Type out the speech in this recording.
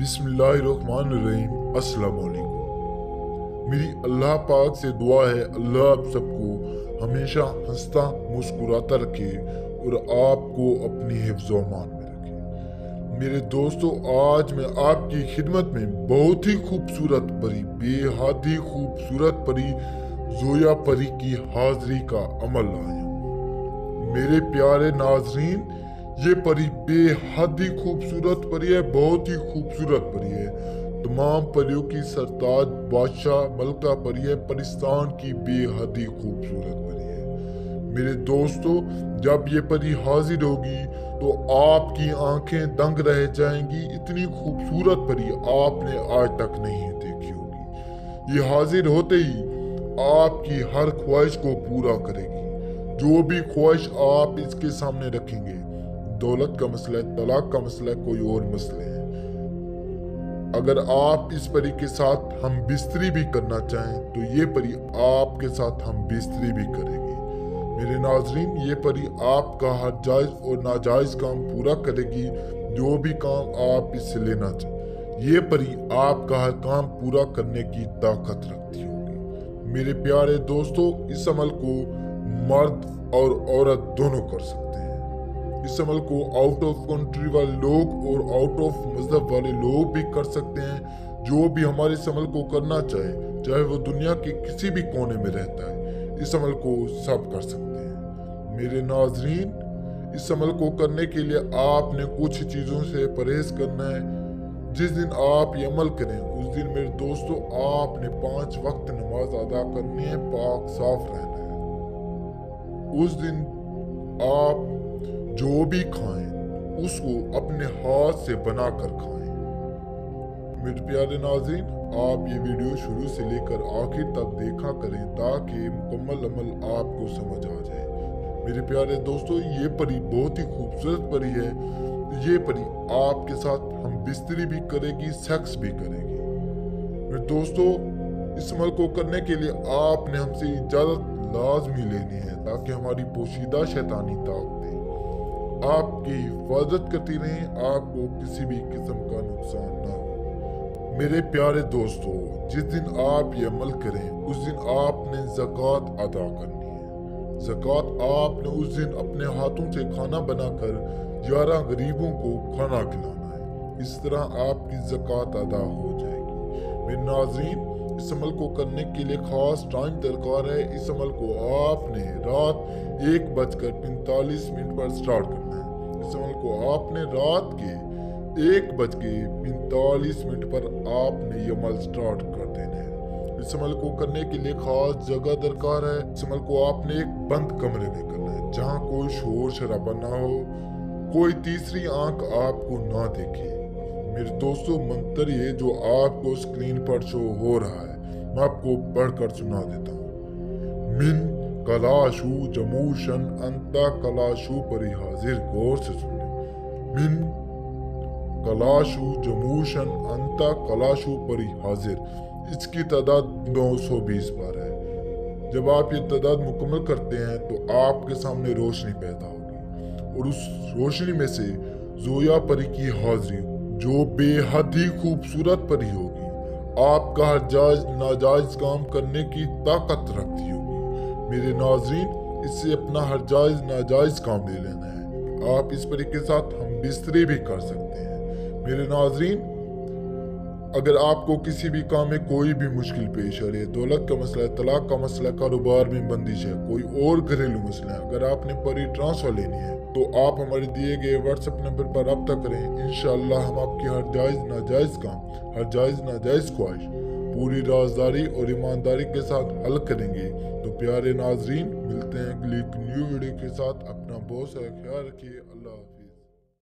बिस्मिल्लाहिर्रहमानिर्रहीम। अस्सलाम वालेकुम। मेरी अल्लाह पाक से दुआ है अल्लाह आप सबको हमेशा हंसता मुस्कुराता रखे और आपको अपनी हिफ्ज़ व अमान में रखे। मेरे दोस्तों, आज मैं आपकी खिदमत में बहुत ही खूबसूरत परी, बेहद ही खूबसूरत परी जोया परी की हाजिरी का अमल लाया हूँ। मेरे प्यारे नाजरीन, ये परी बेहद ही खूबसूरत परी है, बहुत ही खूबसूरत परी है। तमाम परियों की सरताज बादशाह मलका परी है, परिस्तान की बेहद ही खूबसूरत परी है। मेरे दोस्तों, जब ये परी हाजिर होगी तो आपकी आंखें दंग रह जाएंगी। इतनी खूबसूरत परी आपने आज तक नहीं देखी होगी। ये हाजिर होते ही आपकी हर ख्वाहिश को पूरा करेगी। जो भी ख्वाहिश आप इसके सामने रखेंगे, दौलत का मसला है, तलाक का मसला है, कोई और मसले हैं, अगर आप इस परी के साथ हम बिस्तरी भी करना चाहें तो ये परी आपके साथ हम बिस्तरी भी करेगी। मेरे नाजरीन, ये परी आपका हर जायज और नाजायज काम पूरा करेगी। जो भी काम आप इससे लेना चाहें, ये परी आपका हर काम पूरा करने की ताकत रखती होगी। मेरे प्यारे दोस्तों, इस अमल को मर्द और औरत दोनों कर सकते हैं। इस अमल को आउट ऑफ कंट्री वाले लोग और आउट ऑफ मजहब वाले लोग भी कर सकते हैं। जो भी हमारे इस अमल को करना चाहे, चाहे वो दुनिया के किसी भी कोने में रहता है, इस अमल को सब कर सकते हैं। मेरे नाजरीन, इस अमल को करने के लिए आपने कुछ चीज़ों से परहेज करना है। जिस दिन आप ये अमल करें उस दिन मेरे दोस्तों आपने 5 वक्त नमाज अदा करनी है, पाक साफ रहना है। उस दिन आप जो भी खाएं उसको अपने हाथ से बनाकर खाएं। मेरे प्यारे नाज़रीन, आप ये वीडियो शुरू से लेकर आखिर तक देखा करें ताकि मुकम्मल अमल आपको समझ आ जाए। मेरे प्यारे दोस्तों, ये परी बहुत ही खूबसूरत परी है। ये परी आपके साथ हम बिस्तरी भी करेगी, सेक्स भी करेगी। मेरे दोस्तों, इस अमल को करने के लिए आपने हमसे इजाज़त लाजमी लेनी है ताकि हमारी पोशीदा शैतानी ताकतें आपकी हिफाजत करती रहें, आपको किसी भी किस्म का नुकसान ना हो। मेरे प्यारे दोस्तों, जिस दिन आप ये अमल करें उस दिन आपने ज़कात अदा करनी है। ज़कात आपने उस दिन अपने हाथों से खाना बनाकर 11 गरीबों को खाना खिलाना है। इस तरह आपकी ज़कात अदा हो जाएगी। मेरे नाज़रीन, इस अमल को करने के लिए खास टाइम दरकार है। इस अमल को आपने रात 1:45 पर स्टार्ट करना है। इस अमल को आपने रात के 1:45 पर आपने ये अमल स्टार्ट कर देना है। इस अमल को करने के लिए खास जगह दरकार है। इस अमल को आपने एक बंद कमरे में करना है जहाँ कोई शोर शराबा ना हो, कोई तीसरी आंख आपको ना देखे। मेरे दोस्तों, मंत्र ये जो आपको स्क्रीन पर शो हो रहा है, मैं आपको पढ़कर सुना देता हूँ। मिन कलाशु जमूशन अंता कलाशु परी हाजिर। गौर से सुने। मिन कलाशु जमूशन अंता कलाशु परी हाजिर। इसकी तादाद 920 बार है। जब आप ये तादाद मुकम्मल करते हैं तो आपके सामने रोशनी पैदा होगी और उस रोशनी में से जोया परी की हाजिरी, जो बेहद ही खूबसूरत परी होगी, आपका हर जायज नाजायज काम करने की ताकत रखती होगी। मेरे नाजरीन, इससे अपना हर जायज नाजायज काम ले लेना है। आप इस परी के साथ हम बिस्तरी भी कर सकते हैं। मेरे नाजरीन, अगर आपको किसी भी काम में कोई भी मुश्किल पेश आ रही है, दौलत का मसला है, तलाक का मसला है, कारोबार में बंदिश है, कोई और घरेलू मसला है, अगर आपने परी ट्रांसफर लेनी है तो आप हमारे दिए गए व्हाट्सएप नंबर पर रब्ता करें। इंशाअल्लाह हम आपकी हर जायज नाजायज काम, हर जायज नाजायज ख्वाहिश पूरी राजदारी और ईमानदारी के साथ हल करेंगे। तो प्यारे नाजरीन, मिलते हैं अगली न्यू वीडियो के साथ। अपना बहुत सारा ख्याल रखिए।